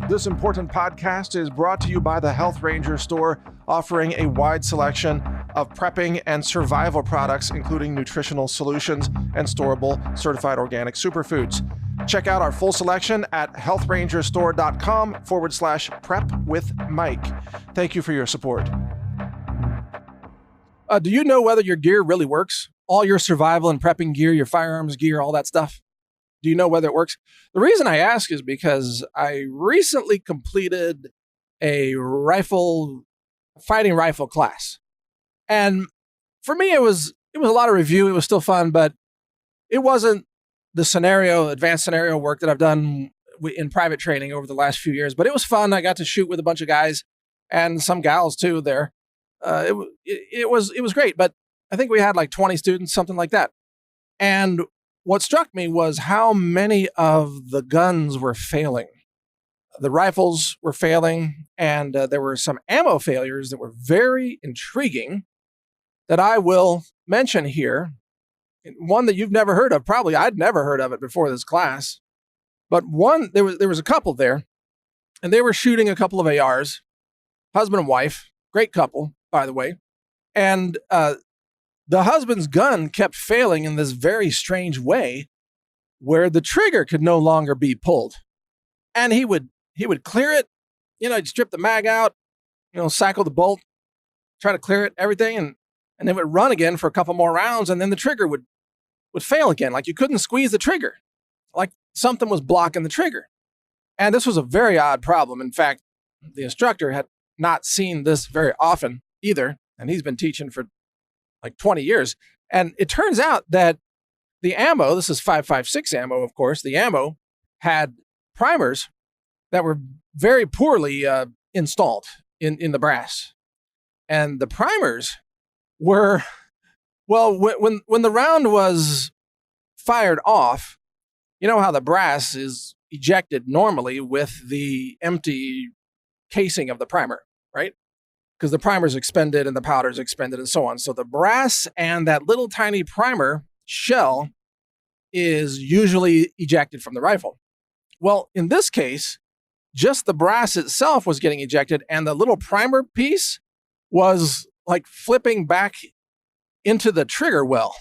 This important podcast is brought to you by the Health Ranger store, offering a wide selection of prepping and survival products, including nutritional solutions and storable certified organic superfoods. Check out our full selection at healthrangerstore.com/prep-with-Mike. Thank you for your support. Do you know whether your gear really works? All your survival and prepping gear, your firearms gear, all that stuff? Do you know whether it works? The reason I ask is because I recently completed a fighting rifle class. And for me, it was a lot of review. It was still fun, but it wasn't the advanced scenario work that I've done in private training over the last few years. But it was fun. I got to shoot with a bunch of guys and some gals too there. It was great, but I think we had like 20 students, something like that. And what struck me was how many of the guns were failing. The rifles were failing, and there were some ammo failures that were very intriguing that I will mention here. One that you've never heard of, probably I'd never heard of it before this class. But one, there was a couple there, and they were shooting a couple of ARs, husband and wife, great couple, by the way. And the husband's gun kept failing in this very strange way where the trigger could no longer be pulled. And he would clear it, he'd strip the mag out, cycle the bolt, try to clear it, everything, and it would run again for a couple more rounds, and then the trigger would fail again. Like you couldn't squeeze the trigger. Like something was blocking the trigger. And this was a very odd problem. In fact, the instructor had not seen this very often either, and he's been teaching for like 20 years. And it turns out that the ammo, this is 5.56 ammo, of course, the ammo had primers that were very poorly installed in the brass. And the primers were, well, when the round was fired off, you know how the brass is ejected normally with the empty casing of the primer, right? Because the primer's expended and the powder's expended and so on. So the brass and that little tiny primer shell is usually ejected from the rifle. Well, in this case, just the brass itself was getting ejected, and the little primer piece was like flipping back into the trigger well.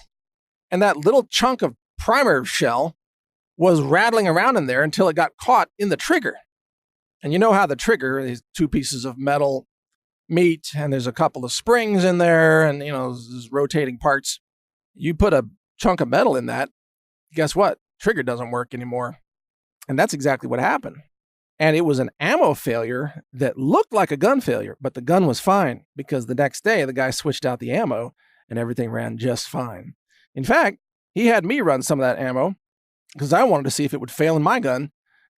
And that little chunk of primer shell was rattling around in there until it got caught in the trigger. And you know how the trigger is two pieces of metal meat, and there's a couple of springs in there, and there's rotating parts. You put a chunk of metal in that, guess what? Trigger doesn't work anymore. And that's exactly what happened. And it was an ammo failure that looked like a gun failure, but the gun was fine because the next day the guy switched out the ammo and everything ran just fine. In fact, he had me run some of that ammo because I wanted to see if it would fail in my gun.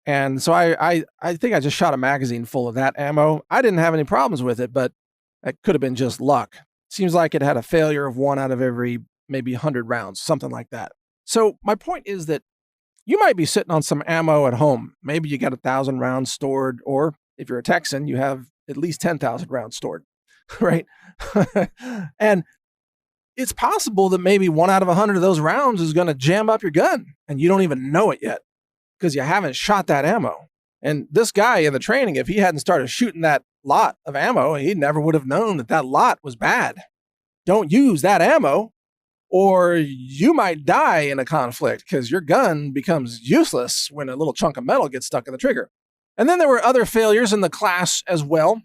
And so I think I just shot a magazine full of that ammo. I didn't have any problems with it, but it could have been just luck. Seems like it had a failure of 1 out of every maybe 100 rounds, something like that. So my point is that you might be sitting on some ammo at home. Maybe you got 1,000 rounds stored, or if you're a Texan, you have at least 10,000 rounds stored, right? And it's possible that maybe 1 out of 100 of those rounds is going to jam up your gun, and you don't even know it yet, because you haven't shot that ammo. And this guy in the training, if he hadn't started shooting that lot of ammo, he never would have known that lot was bad. Don't use that ammo, or you might die in a conflict because your gun becomes useless when a little chunk of metal gets stuck in the trigger. And then there were other failures in the class as well.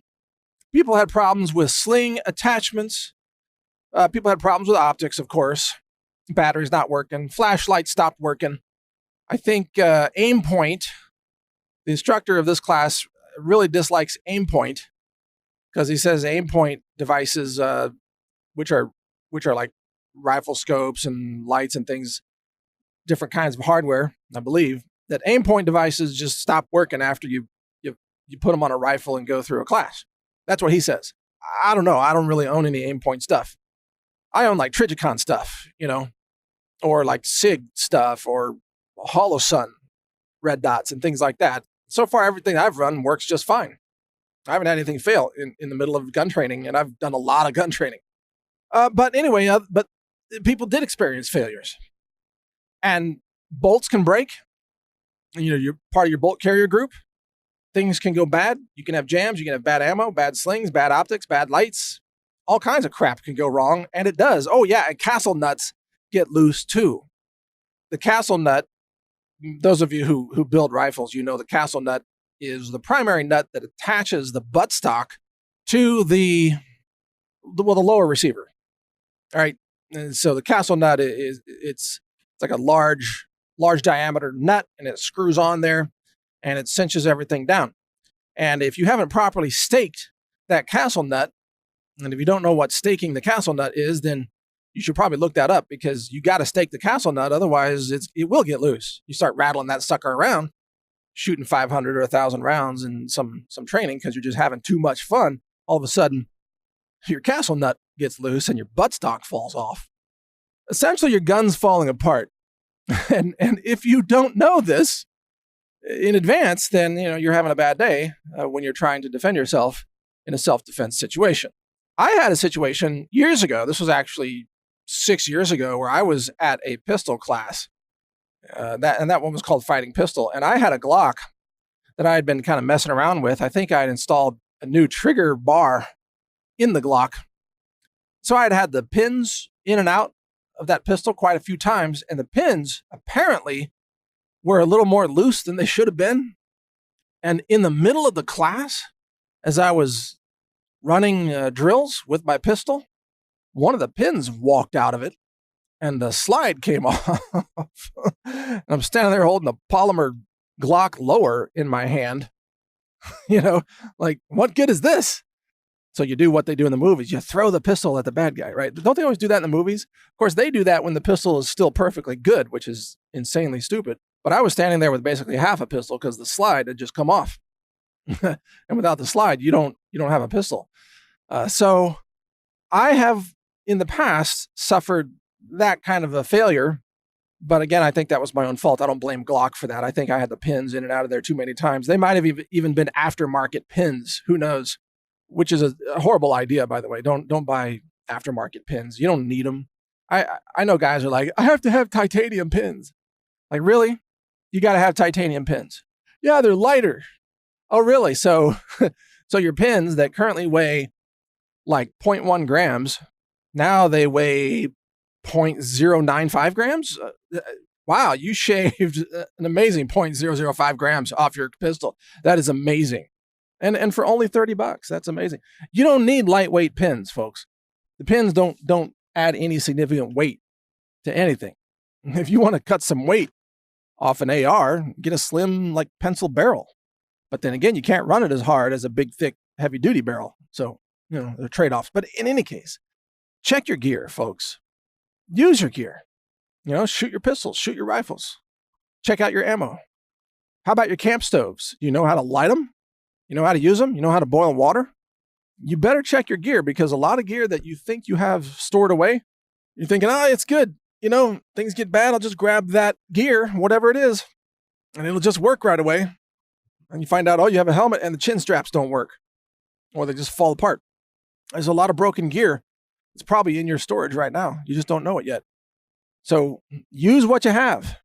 People had problems with sling attachments. People had problems with optics, of course. Batteries not working. Flashlights stopped working. I think aim point, the instructor of this class really dislikes aim point because he says aim point devices, which are like rifle scopes and lights and things, different kinds of hardware, I believe, that aim point devices just stop working after you put them on a rifle and go through a class. That's what he says. I don't know. I don't really own any aim point stuff. I own like Trigicon stuff, or like SIG stuff, or Holosun red dots and things like that. So far, everything I've run works just fine. I haven't had anything fail in the middle of gun training, and I've done a lot of gun training. But anyway, but people did experience failures. And bolts can break. You're part of your bolt carrier group. things can go bad. You can have jams, you can have bad ammo, bad slings, bad optics, bad lights. All kinds of crap can go wrong, and it does. Oh yeah, and castle nuts get loose too. The castle nut, those of you who build rifles, you know the castle nut is the primary nut that attaches the buttstock to the lower receiver. All right. And so the castle nut it's like a large diameter nut, and it screws on there and it cinches everything down. And if you haven't properly staked that castle nut, and if you don't know what staking the castle nut is, then you should probably look that up, because you got to stake the castle nut. Otherwise it will get loose. You start rattling that sucker around, shooting 500 or 1,000 rounds in some training because you're just having too much fun. All of a sudden, your castle nut gets loose and your buttstock falls off. Essentially, your gun's falling apart. And if you don't know this in advance, then you're having a bad day when you're trying to defend yourself in a self-defense situation. I had a situation years ago. This was actually 6 years ago, where I was at a pistol class. That one was called Fighting Pistol. And I had a Glock that I had been kind of messing around with. I think I had installed a new trigger bar in the Glock. So I had the pins in and out of that pistol quite a few times. And the pins apparently were a little more loose than they should have been. And in the middle of the class, as I was running drills with my pistol, one of the pins walked out of it and the slide came off. And I'm standing there holding a polymer Glock lower in my hand. Like, what good is this? So you do what they do in the movies. You throw the pistol at the bad guy, right? Don't they always do that in the movies? Of course, they do that when the pistol is still perfectly good, which is insanely stupid. But I was standing there with basically half a pistol because the slide had just come off. And without the slide, you don't have a pistol. So I have in the past suffered that kind of a failure. But again, I think that was my own fault. I don't blame Glock for that. I think I had the pins in and out of there too many times. They might have even been aftermarket pins. Who knows? Which is a horrible idea, by the way. Don't buy aftermarket pins. You don't need them. I know guys are like, I have to have titanium pins. Like, really? You got to have titanium pins? Yeah, they're lighter. Oh, really? So your pins that currently weigh like 0.1 grams, now they weigh 0.095 grams? Wow, you shaved an amazing 0.005 grams off your pistol. That is amazing. And for only $30, that's amazing. You don't need lightweight pins, folks. The pins don't add any significant weight to anything. If you want to cut some weight off an AR, get a slim, like, pencil barrel. But then again, you can't run it as hard as a big, thick, heavy-duty barrel. So, there are trade-offs. But in any case, check your gear, folks. Use your gear. Shoot your pistols, shoot your rifles. Check out your ammo. How about your camp stoves? You know how to light them? You know how to use them? You know how to boil water? You better check your gear, because a lot of gear that you think you have stored away, you're thinking, it's good. Things get bad, I'll just grab that gear, whatever it is, and it'll just work right away. And you find out, you have a helmet and the chin straps don't work, or they just fall apart. There's a lot of broken gear. It's probably in your storage right now. You just don't know it yet. So use what you have.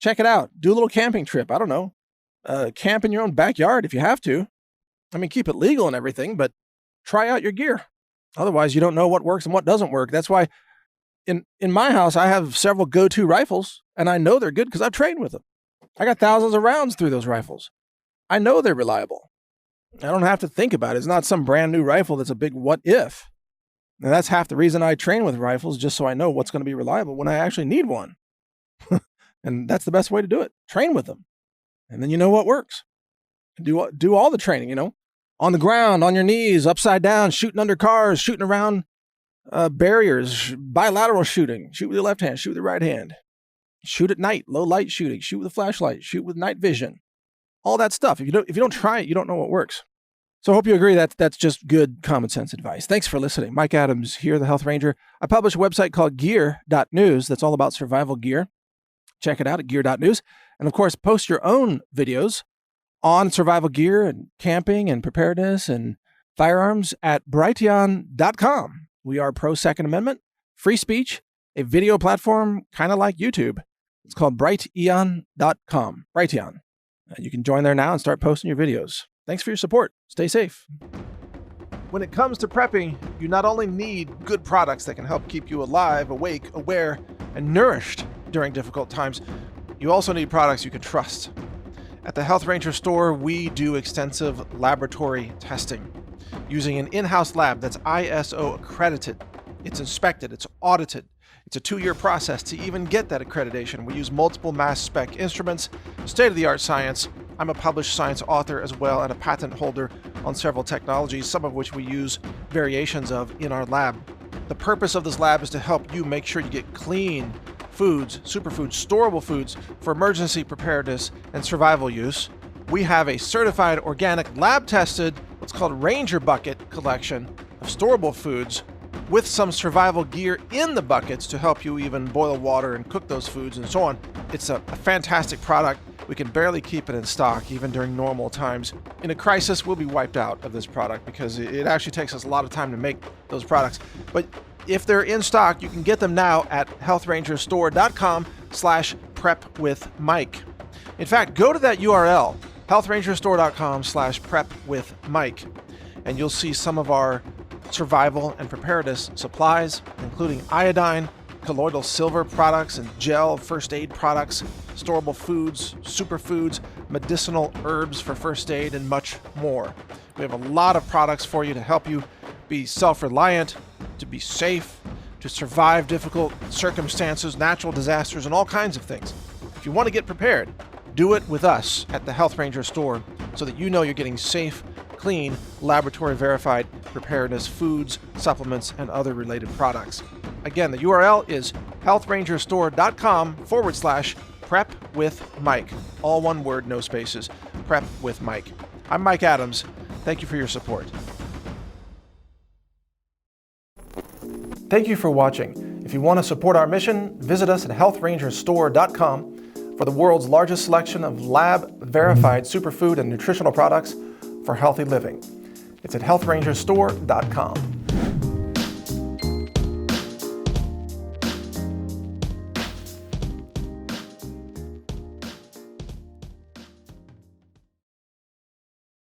Check it out. Do a little camping trip. I don't know. Camp in your own backyard if you have to. I mean, keep it legal and everything, but try out your gear. Otherwise, you don't know what works and what doesn't work. That's why in my house, I have several go-to rifles, and I know they're good because I've trained with them. I got thousands of rounds through those rifles. I know they're reliable. I don't have to think about it. It's not some brand new rifle that's a big what if. And that's half the reason I train with rifles, just so I know what's going to be reliable when I actually need one. And that's the best way to do it. Train with them. And then you know what works. Do all the training, on the ground, on your knees, upside down, shooting under cars, shooting around barriers, bilateral shooting. Shoot with your left hand, shoot with your right hand. Shoot at night, low light shooting, shoot with a flashlight, shoot with night vision. All that stuff. If you don't try it, you don't know what works. So I hope you agree that's just good common sense advice. Thanks for listening. Mike Adams here, the Health Ranger. I publish a website called gear.news that's all about survival gear. Check it out at gear.news. And of course, post your own videos on survival gear and camping and preparedness and firearms at brighteon.com. We are pro-Second Amendment, free speech, a video platform kind of like YouTube. It's called brighteon.com. Brighteon. You can join there now and start posting your videos. Thanks for your support. Stay safe. When it comes to prepping, you not only need good products that can help keep you alive, awake, aware, and nourished during difficult times, you also need products you can trust. At the Health Ranger store, we do extensive laboratory testing using an in-house lab that's ISO accredited. It's inspected, it's audited. It's a 2-year process to even get that accreditation. We use multiple mass spec instruments, state-of-the-art science. I'm a published science author as well and a patent holder on several technologies, some of which we use variations of in our lab. The purpose of this lab is to help you make sure you get clean foods, superfoods, storable foods for emergency preparedness and survival use. We have a certified organic lab-tested, what's called Ranger Bucket collection of storable foods with some survival gear in the buckets to help you even boil water and cook those foods and so on. It's a fantastic product. We can barely keep it in stock even during normal times. In a crisis, we'll be wiped out of this product because it actually takes us a lot of time to make those products. But if they're in stock, you can get them now at healthrangerstore.com/prepwithmike. In fact, go to that URL, healthrangerstore.com/prepwithmike, and you'll see some of our survival and preparedness supplies, including iodine, colloidal silver products and gel first aid products, storable foods, superfoods, medicinal herbs for first aid, and much more. We have a lot of products for you to help you be self-reliant, to be safe, to survive difficult circumstances, natural disasters, and all kinds of things. If you want to get prepared, do it with us at the Health Ranger store so that you know you're getting safe, clean, laboratory-verified preparedness foods, supplements, and other related products. Again, the URL is healthrangerstore.com/prepwithmike. All one word, no spaces. Prep with Mike. I'm Mike Adams. Thank you for your support. Thank you for watching. If you want to support our mission, visit us at healthrangerstore.com for the world's largest selection of lab-verified superfood and nutritional products for healthy living. It's at healthrangerstore.com.